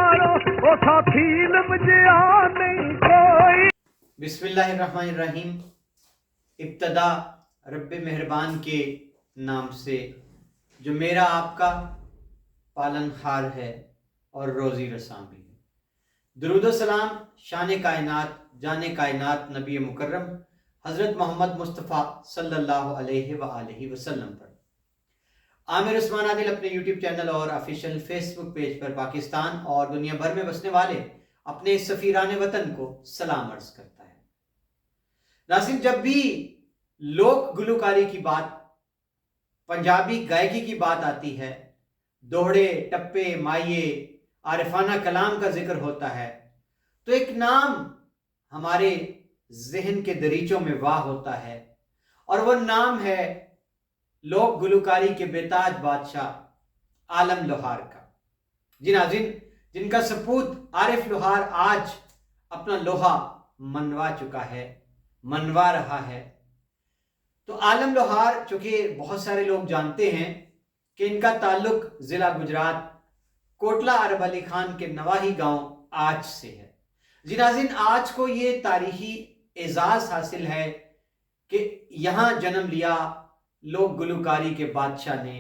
यारो ओ साथी लमजिया नहीं कोई। बिस्मिल्लाहिर्रहमानिर्रहीम। इब्तदा रब्बे मेहरबान के नाम से जो मेरा आपका पालनहार है और रोज़ी रसां भी है। दुरूद सलाम शान कायनात जाने कायनात नबी मुकर्रम हज़रत मोहम्मद मुस्तफ़ा सल्लल्लाहु अलैहि वसल्लम पर। आमिर उस्मान आदिल अपने यूट्यूब चैनल और ऑफिशियल फेसबुक पेज पर पाकिस्तान और दुनिया भर में बसने वाले अपने सफ़ीरान वतन को सलाम अर्ज करता है। नाज़रीन, जब भी लोक गुलकारी की बात, पंजाबी गायकी की बात आती है, दोहड़े टप्पे माइये आरिफाना कलाम का जिक्र होता है, तो एक नाम हमारे जहन के दरीचों में वाह होता है और वह नाम है लोक गुलकारी के बेताज बादशाह आलम लोहार का। जी नाज़रीन, जिनका सपूत आरिफ लोहार आज अपना लोहा मनवा चुका है, मनवा रहा है। तो आलम लोहार, चूंकि बहुत सारे लोग जानते हैं कि इनका ताल्लुक ज़िला गुजरात कोटला अरब अली खान के नवाही गांव आज से है। जी नाज़रीन, आज को ये तारीखी एजाज़ हासिल है कि यहाँ जन्म लिया लोक गुलकारी के बादशाह ने।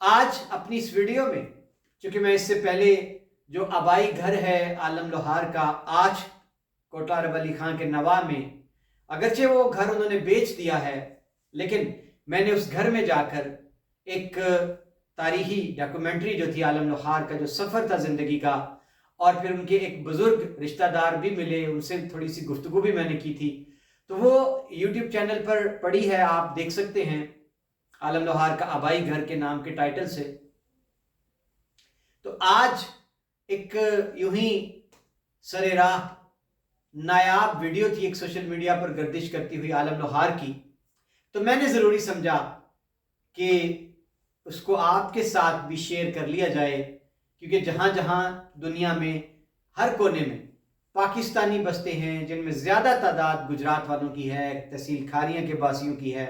आज अपनी इस वीडियो में, चूंकि मैं इससे पहले जो आबाई घर है आलम लोहार का आज कोटला अरब अली खान के नवा में, अगरचे वो घर उन्होंने बेच दिया है, लेकिन मैंने उस घर में जाकर एक तारीखी डॉक्यूमेंट्री जो थी आलम लोहार का जो सफ़र था ज़िंदगी का, और फिर उनके एक बुज़ुर्ग रिश्तेदार भी मिले, उनसे थोड़ी सी गुफ्तगू भी मैंने की थी, तो वो यूट्यूब चैनल पर पड़ी है, आप देख सकते हैं, आलम लोहार का आबाई घर के नाम के टाइटल से। तो आज एक यूं ही सरे राह नायाब वीडियो थी, एक सोशल मीडिया पर गर्दिश करती हुई आलम लोहार की, तो मैंने ज़रूरी समझा कि उसको आपके साथ भी शेयर कर लिया जाए, क्योंकि जहाँ जहाँ दुनिया में हर कोने में पाकिस्तानी बसते हैं, जिनमें ज़्यादा तादाद गुजरात वालों की है, तहसील खारियाँ के बासियों की है,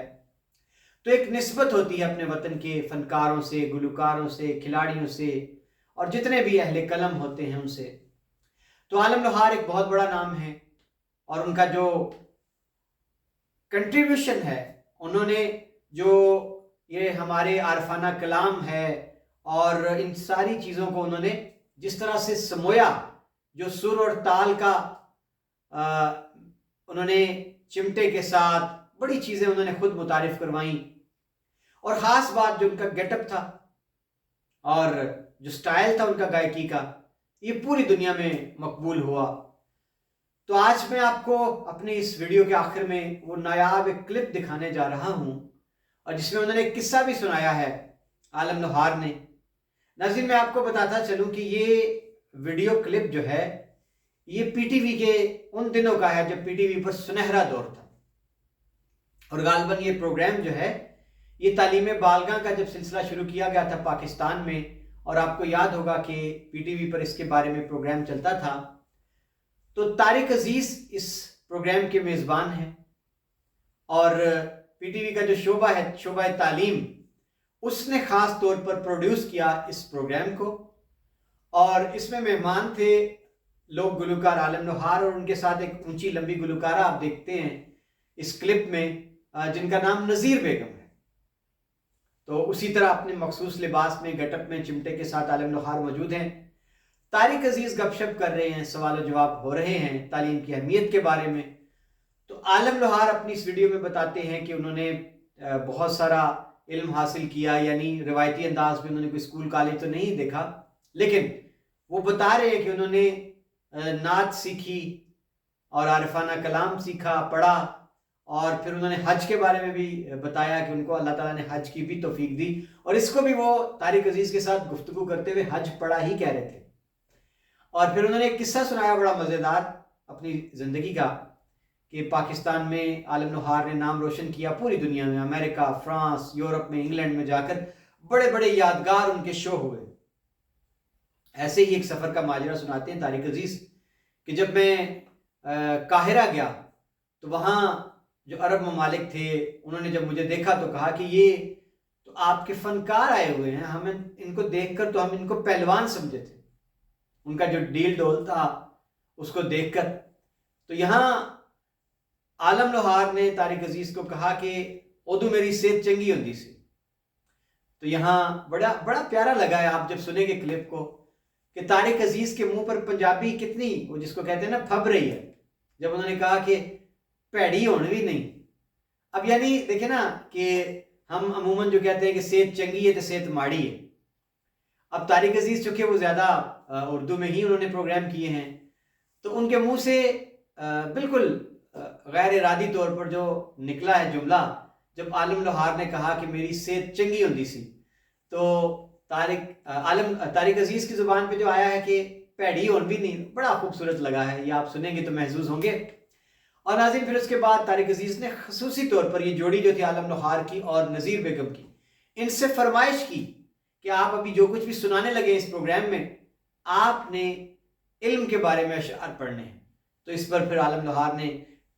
तो एक निस्बत होती है अपने वतन के फ़नकारों से, गुलकारों से, खिलाड़ियों से और जितने भी अहले कलम होते हैं उनसे। तो आलम लोहार एक बहुत बड़ा नाम है और उनका जो कंट्रीब्यूशन है, उन्होंने जो ये हमारे आरफाना कलाम है और इन सारी चीज़ों को उन्होंने जिस तरह से समोया, जो सुर और ताल का उन्होंने चिमटे के साथ बड़ी चीज़ें उन्होंने खुद मुतारिफ करवाई, और ख़ास बात जो उनका गेटअप था और जो स्टाइल था उनका गायकी का, ये पूरी दुनिया में मकबूल हुआ। तो आज मैं आपको अपने इस वीडियो के आखिर में वो नायाब एक क्लिप दिखाने जा रहा हूँ, और जिसमें उन्होंने एक किस्सा भी सुनाया है आलम लोहार ने। नाज़रीन, मैं आपको बताता चलूँ कि ये वीडियो क्लिप जो है ये पीटीवी के उन दिनों का है जब पीटीवी पर सुनहरा दौर था, और गालिबन ये प्रोग्राम जो है ये तालीम बालगा का जब सिलसिला शुरू किया गया था पाकिस्तान में, और आपको याद होगा कि पीटीवी पर इसके बारे में प्रोग्राम चलता था, तो तारिक अजीज़ इस प्रोग्राम के मेज़बान हैं, और पीटीवी का जो शोबा है, शोबा तालीम, उसने ख़ास तौर पर प्रोड्यूस किया इस प्रोग्राम को, और इसमें मेहमान थे लोग गुलकार आलम लोहार और उनके साथ एक ऊंची लंबी गुलकारा आप देखते हैं इस क्लिप में, जिनका नाम नज़ीर बेगम है। तो उसी तरह अपने मखसूस लिबास में, गटअप में, चिमटे के साथ आलम लोहार मौजूद हैं। तारिक अजीज़ गपशप कर रहे हैं, सवाल जवाब हो रहे हैं तालीम की अहमियत के बारे में। तो आलम लोहार अपनी इस वीडियो में बताते हैं कि उन्होंने बहुत सारा इल्म हासिल किया, यानी रिवायती अंदाज में उन्होंने कोई स्कूल कॉलेज तो नहीं देखा, लेकिन वो बता रहे हैं कि उन्होंने नात सीखी और आरिफाना कलाम सीखा, पढ़ा, और फिर उन्होंने हज के बारे में भी बताया कि उनको अल्लाह ताला ने हज की भी तौफीक दी, और इसको भी वो तारिक अजीज़ के साथ गुफ्तगू करते हुए हज पढ़ा ही कह रहे थे। और फिर उन्होंने एक किस्सा सुनाया बड़ा मज़ेदार अपनी ज़िंदगी का, कि पाकिस्तान में आलम लोहार ने नाम रोशन किया पूरी दुनिया में, अमेरिका, फ्रांस, यूरोप में, इंग्लैंड में जाकर बड़े बड़े यादगार उनके शो हुए। ऐसे ही एक सफ़र का माजरा सुनाते हैं तारिक अजीज़ कि जब मैं काहिरा गया तो वहाँ जो अरब ममालिक थे उन्होंने जब मुझे देखा तो कहा कि ये तो आपके फ़नकार आए हुए हैं, हमें इनको देखकर तो हम इनको पहलवान समझे थे, उनका जो डील डोल था उसको देखकर। तो यहाँ आलम लोहार ने तारिक अजीज को कहा कि उदू मेरी सेहत चंगी होती सी। तो यहाँ बड़ा बड़ा प्यारा लगा है आप जब सुनेंगे क्लिप को कि तारिक अजीज के मुंह पर पंजाबी कितनी, वो जिसको कहते हैं ना, फब रही है जब उन्होंने कहा कि भैड़ी होने भी नहीं। अब यानी देखे ना कि हम अमूमन जो कहते हैं कि सेहत चंगी है तो सेहत माड़ी है। अब तारिक अजीज चूंकि वो ज़्यादा उर्दू में ही उन्होंने प्रोग्राम किए हैं, तो उनके मुंह से बिल्कुल गैर इरादी तौर पर जो निकला है जुमला, जब आलम लोहार ने कहा कि मेरी सेहत चंगी होती सी, तो तारिक अजीज की ज़ुबान पे जो आया है कि भैड़ी होन भी नहीं, बड़ा खूबसूरत लगा है। ये आप सुनेंगे तो महसूस होंगे। और नाज़रीन, फिर उसके बाद तारिक अजीज ने खसूसी तौर पर ये जोड़ी जो थी आलम लोहार की और नज़ीर बेगम की, इनसे फरमाइश की कि आप अभी जो कुछ भी सुनाने लगे इस प्रोग्राम में, आपने इल्म के बारे में अशआर पढ़ने हैं। तो इस पर फिर आलम लोहार ने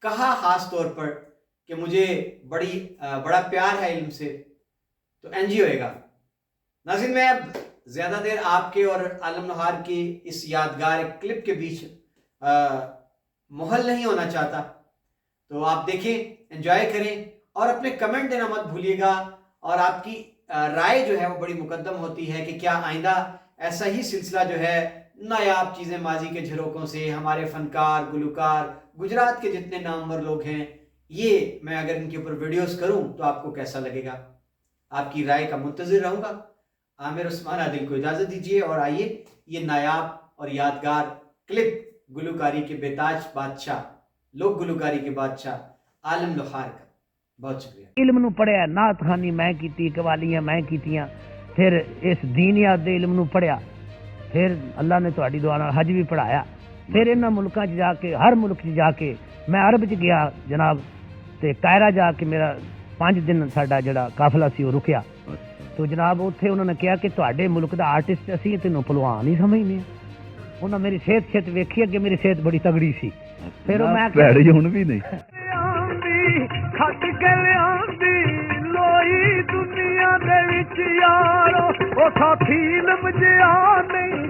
कहा ख़ास तौर पर कि मुझे बड़ा प्यार है इल्म से, तो एनजी होएगा। नाज़रीन, मैं अब ज़्यादा देर आपके और आलम लोहार की इस यादगार क्लिप के बीच मुहल नहीं होना चाहता, तो आप देखें, एंजॉय करें और अपने कमेंट देना मत भूलिएगा। और आपकी राय जो है वो बड़ी मुकद्दम होती है कि क्या आइंदा ऐसा ही सिलसिला जो है नायाब चीज़ें माजी के झरोकों से, हमारे फनकार गुलकार गुजरात के जितने नामवर लोग हैं, ये मैं अगर इनके ऊपर वीडियोस करूं तो आपको कैसा लगेगा। आपकी राय का मुंतज़िर रहूँगा। आमिर उस्मान आदिल को इजाज़त दीजिए और आइए ये नायाब और यादगार क्लिप गुलकारी के बेताज बादशाह, लोक गुलकारी के बादशाह आलम लोहार का। बहुत शुक्रिया। इल्म नूं पढ़िया, नात खानी मैं कीती, कवालियां मैं कीतियां, फिर इस दीनियात दे इल्म नूं पढ़िया, फिर अल्लाह ने तुहाडी दुआ नाल हज भी पढ़ाया। फिर इन्हां मुल्कां 'च जाके, हर मुल्क 'च जाके, मैं अरब 'च गया जनाब, ते कायरा जाके मेरा 5 दिन साडा जिहड़ा काफिला सी वो रुकिया। तो जनाब उत्थे उन्होंने कहा कि तुहाडे मुल्क दा आर्टिस्ट असीं तैनूं भलवान ही समझने आ। उन्होंने मेरी सेहत वेखी, अगे मेरी सेहत बड़ी तगड़ी सी। फिर मैं भैड़ी हुण भी नहीं खट के लियांदी लोई दुनिया दे विच यारो, ओ साथी इल्म जिया नहीं